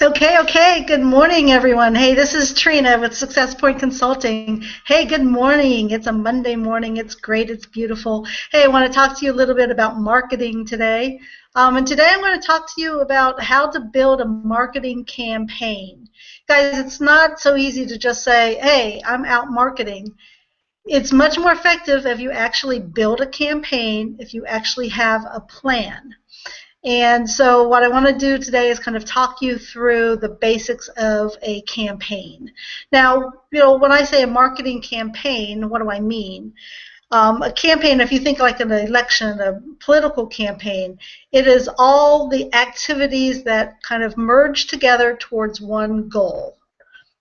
Okay. Good morning, everyone. Hey, this is Trina with Success Point Consulting. Hey, good morning. It's a Monday morning. It's great. It's beautiful. Hey, I want to talk to you a little bit about marketing today. And today I'm going to talk to you about how to build a marketing campaign. Guys, it's not so easy to just say, hey, I'm out marketing. It's much more effective if you actually build a campaign, if you actually have a plan. And so what I want to do today is kind of talk you through the basics of a campaign. Now, when I say a marketing campaign, what do I mean? A campaign, if you think like an election, a political campaign, it is all the activities that kind of merge together towards one goal.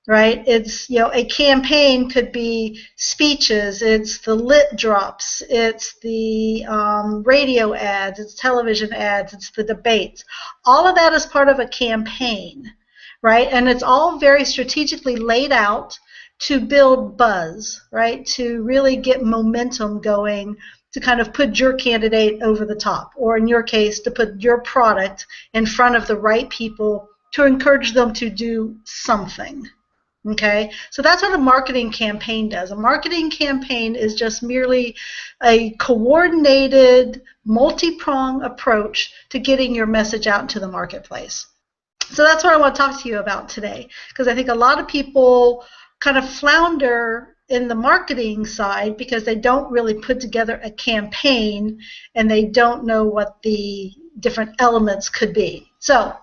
Right? It's, a campaign could be speeches, it's the lit drops, it's the radio ads, it's television ads, it's the debates. All of that is part of a campaign, right? And it's all very strategically laid out to build buzz, right? To really get momentum going, to kind of put your candidate over the top, or in your case, to put your product in front of the right people to encourage them to do something. Okay, so that's what a marketing campaign does. A marketing campaign is just merely a coordinated, multi-pronged approach to getting your message out into the marketplace. So that's what I want to talk to you about today, because I think a lot of people kind of flounder in the marketing side because they don't really put together a campaign and they don't know what the different elements could be. So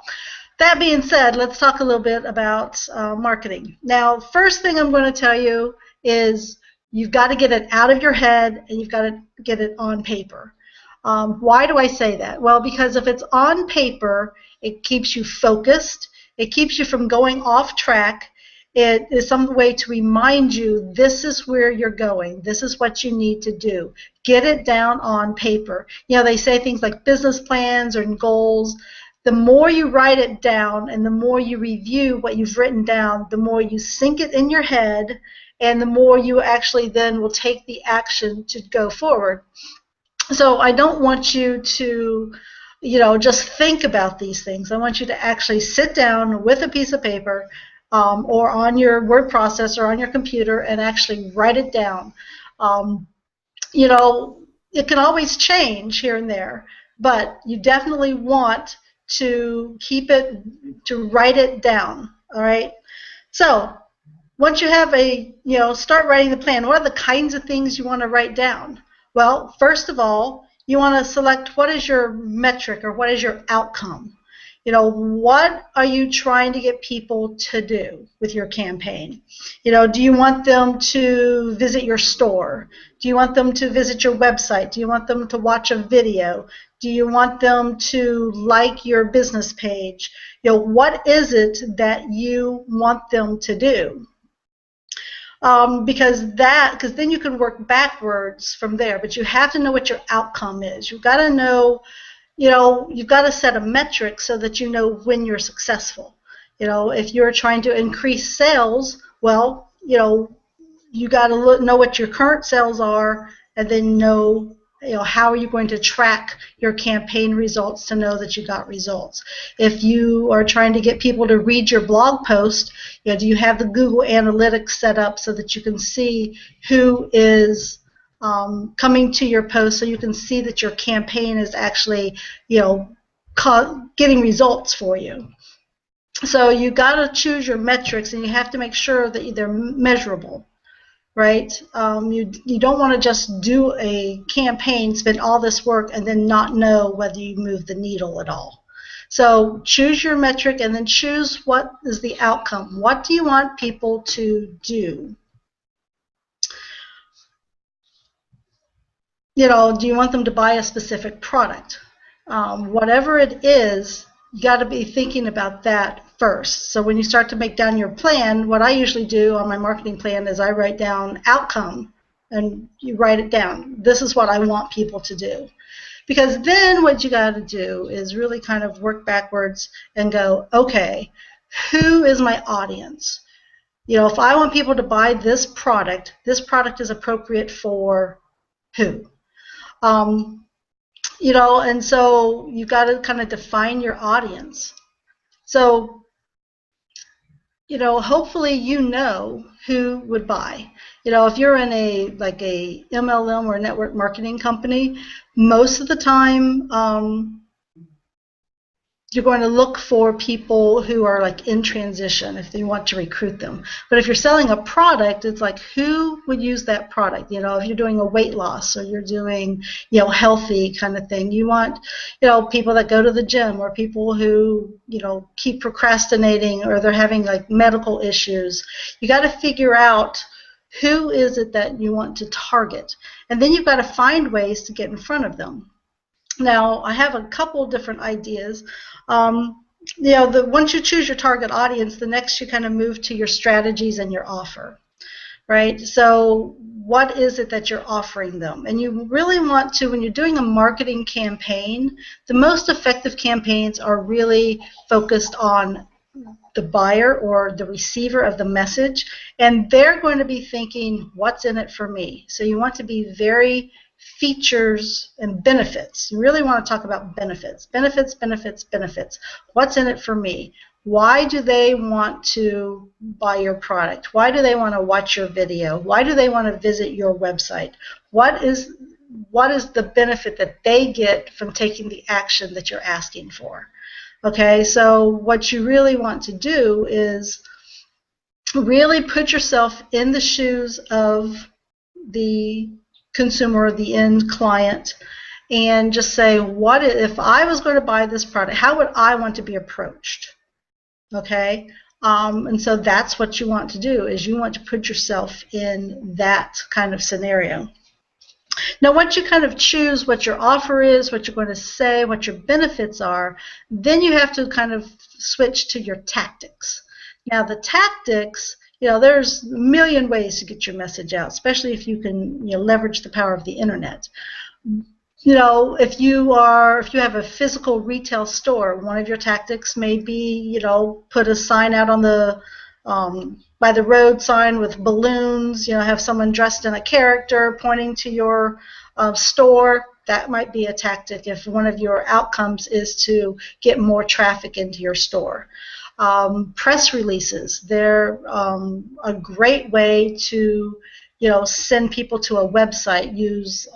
that being said, let's talk a little bit about marketing. Now, first thing I'm going to tell you is you've got to get it out of your head and you've got to get it on paper. Why do I say that? Well, because if it's on paper, it keeps you focused. It keeps you from going off track. It is some way to remind you this is where you're going. This is what you need to do. Get it down on paper. They say things like business plans or goals. The more you write it down and the more you review what you've written down, the more you sink it in your head and the more you actually then will take the action to go forward. So I don't want you to, just think about these things. I want you to actually sit down with a piece of paper or on your word processor or on your computer and actually write it down. It can always change here and there, but you definitely want to keep it, to write it down, all right? So once you have start writing the plan, what are the kinds of things you want to write down? Well, first of all, you want to select what is your metric or what is your outcome. What are you trying to get people to do with your campaign? Do you want them to visit your store? Do you want them to visit your website? Do you want them to watch a video? Do you want them to like your business page? What is it that you want them to do? Because then you can work backwards from there, but you have to know what your outcome is. You've got to know, you've got to set a metric so that you know when you're successful. If you're trying to increase sales, well, you got to know what your current sales are and then know, how are you going to track your campaign results to know that you got results. If you are trying to get people to read your blog post, do you have the Google Analytics set up so that you can see who is coming to your post, so you can see that your campaign is actually, getting results for you. So you got to choose your metrics, and you have to make sure that they're measurable, right? You don't want to just do a campaign, spend all this work, and then not know whether you move the needle at all. So choose your metric, and then choose what is the outcome. What do you want people to do? Do you want them to buy a specific product? Whatever it is, you got to be thinking about that first. So when you start to make down your plan, what I usually do on my marketing plan is I write down outcome, and you write it down. This is what I want people to do. Because then what you got to do is really kind of work backwards and go, okay, who is my audience? If I want people to buy this product is appropriate for who? And so you got to kind of define your audience. So hopefully who would buy. If you're in a MLM or a network marketing company, most of the time you're going to look for people who are like in transition if you want to recruit them. But if you're selling a product, it's like who would use that product? If you're doing a weight loss or you're doing, healthy kind of thing, you want, people that go to the gym or people who, keep procrastinating or they're having like medical issues. You got to figure out who is it that you want to target. And then you've got to find ways to get in front of them. Now, I have a couple different ideas. Once you choose your target audience, the next you kind of move to your strategies and your offer, right? So what is it that you're offering them? And you really want to, when you're doing a marketing campaign, the most effective campaigns are really focused on the buyer or the receiver of the message, and they're going to be thinking, what's in it for me? So you want to be very features and benefits. You really want to talk about benefits. Benefits, benefits, benefits. What's in it for me? Why do they want to buy your product? Why do they want to watch your video? Why do they want to visit your website? What is the benefit that they get from taking the action that you're asking for? Okay, so what you really want to do is really put yourself in the shoes of the consumer, the end client, and just say, what if I was going to buy this product, how would I want to be approached? Okay, and so that's what you want to do, is you want to put yourself in that kind of scenario. Now, once you kind of choose what your offer is, what you're going to say, what your benefits are, then you have to kind of switch to your tactics. Now, the tactics, there's a million ways to get your message out, especially if you can, leverage the power of the internet. If you have a physical retail store, one of your tactics may be, put a sign out on the by the road sign with balloons, have someone dressed in a character pointing to your store. That might be a tactic if one of your outcomes is to get more traffic into your store. Press releases, they're a great way to send people to a website. Use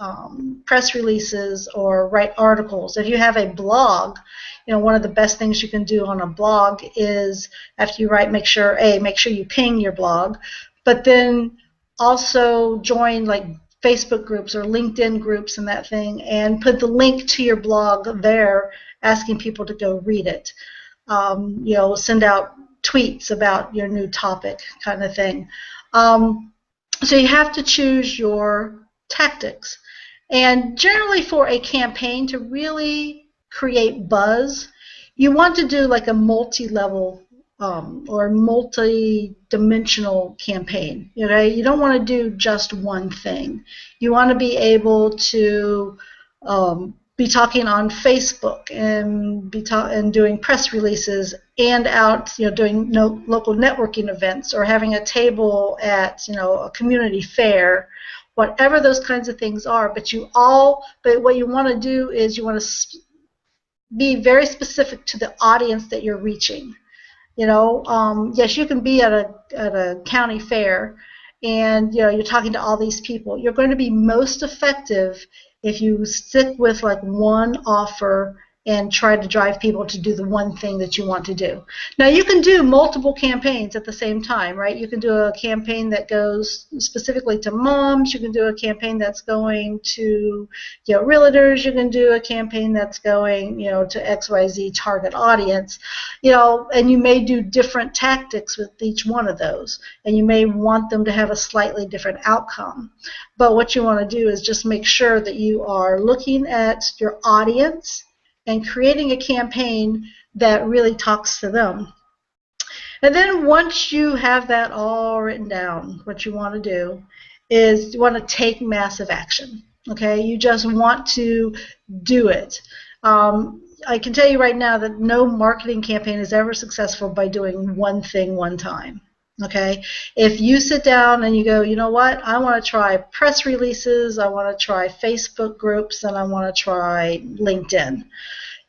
press releases or write articles. If you have a blog, one of the best things you can do on a blog is, after you write, make sure you ping your blog, but then also join like Facebook groups or LinkedIn groups and that thing, and put the link to your blog there, asking people to go read it. Send out tweets about your new topic, kind of thing. So you have to choose your tactics. And generally for a campaign to really create buzz, you want to do like a multi-level or multi-dimensional campaign. You don't want to do just one thing. You want to be able to be talking on Facebook and doing press releases and out, doing local networking events or having a table at, a community fair, whatever those kinds of things are. But what you want to do is you want to be very specific to the audience that you're reaching. Yes, you can be at a county fair and you're talking to all these people. You're going to be most effective if you stick with like one offer and try to drive people to do the one thing that you want to do. Now, you can do multiple campaigns at the same time, right? You can do a campaign that goes specifically to moms. You can do a campaign that's going to, realtors. You can do a campaign that's going, to XYZ target audience, and you may do different tactics with each one of those, and you may want them to have a slightly different outcome. But what you want to do is just make sure that you are looking at your audience and creating a campaign that really talks to them. And then once you have that all written down, what you want to do is you want to take massive action. Okay, you just want to do it. I can tell you right now that no marketing campaign is ever successful by doing one thing one time. Okay, if you sit down and you go, you know what, I want to try press releases, I want to try Facebook groups, and I want to try LinkedIn.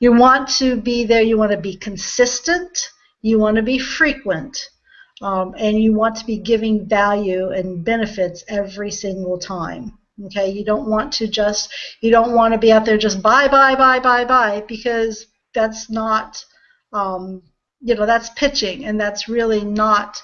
You want to be there, you want to be consistent, you want to be frequent. and you want to be giving value and benefits every single time. Okay, you don't want to be out there just buy, because that's not, that's pitching, and that's really not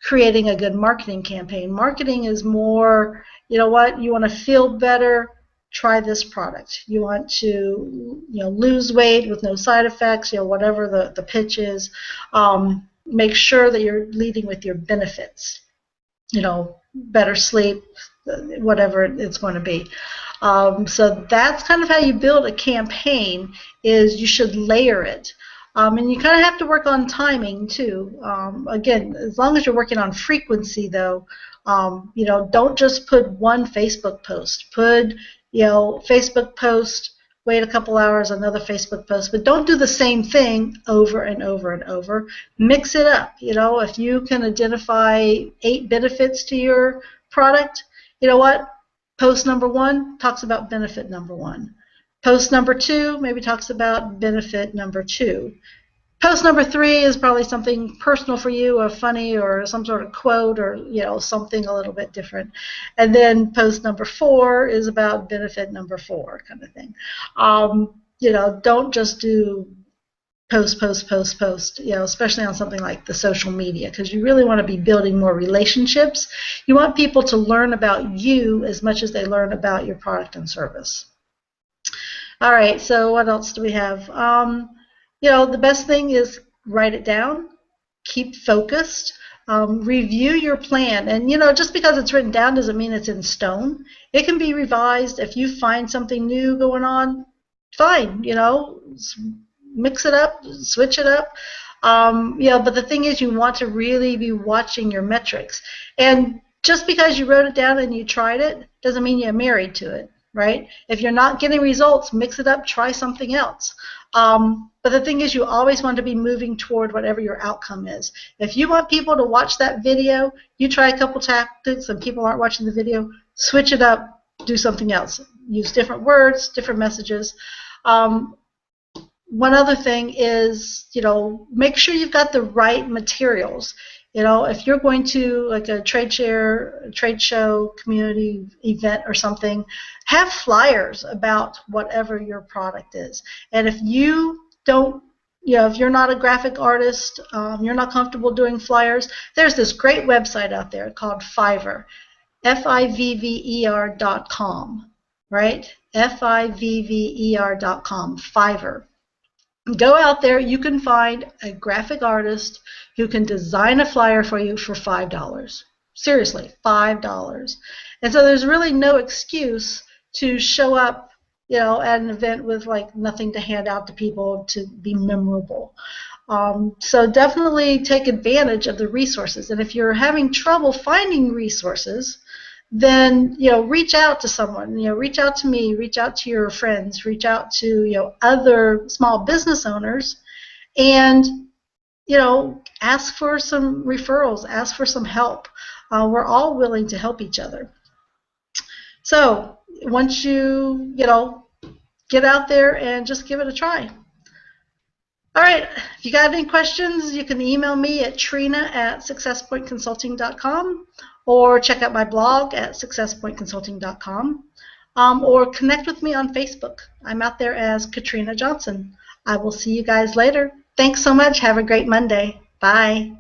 creating a good marketing campaign. Marketing is more, you want to feel better, try this product. You want to, lose weight with no side effects, whatever the pitch is. Make sure that you're leading with your benefits, better sleep, whatever it's going to be. So that's kind of how you build a campaign, is you should layer it. And you kind of have to work on timing too. Again, as long as you're working on frequency though, don't just put one Facebook post. Put, Facebook post, wait a couple hours, another Facebook post, but don't do the same thing over and over and over. Mix it up. If you can identify 8 benefits to your product, you know what? Post number 1 talks about benefit number 1. Post number 2 maybe talks about benefit number 2. Post number 3 is probably something personal for you, or funny, or some sort of quote, or something a little bit different. And then post number 4 is about benefit number 4, kind of thing. Don't just do post, especially on something like the social media, because you really want to be building more relationships. You want people to learn about you as much as they learn about your product and service. All right, so what else do we have? The best thing is write it down, keep focused, review your plan. And, just because it's written down doesn't mean it's in stone. It can be revised. If you find something new going on, fine, mix it up, switch it up. But the thing is, you want to really be watching your metrics. And just because you wrote it down and you tried it doesn't mean you're married to it, right? If you're not getting results, mix it up, try something else. But the thing is, you always want to be moving toward whatever your outcome is. If you want people to watch that video, you try a couple tactics and people aren't watching the video, switch it up, do something else. Use different words, different messages. One other thing is, make sure you've got the right materials. If you're going to like a trade show, community event or something, have flyers about whatever your product is. And if you don't, if you're not a graphic artist, you're not comfortable doing flyers, there's this great website out there called Fiverr, FIVVER.com, right? FIVVER.com, Fiverr. Go out there, you can find a graphic artist who can design a flyer for you for $5. Seriously, $5. And so there's really no excuse to show up, at an event with like nothing to hand out to people to be memorable. So definitely take advantage of the resources. And if you're having trouble finding resources, then reach out to someone. Reach out to me, reach out to your friends, reach out to other small business owners, and ask for some referrals, ask for some help. We're all willing to help each other. So once you get out there and just give it a try. All right, if you got any questions, you can email me at trina@successpointconsulting.com, or check out my blog at successpointconsulting.com, or connect with me on Facebook. I'm out there as Katrina Johnson. I will see you guys later. Thanks so much. Have a great Monday. Bye.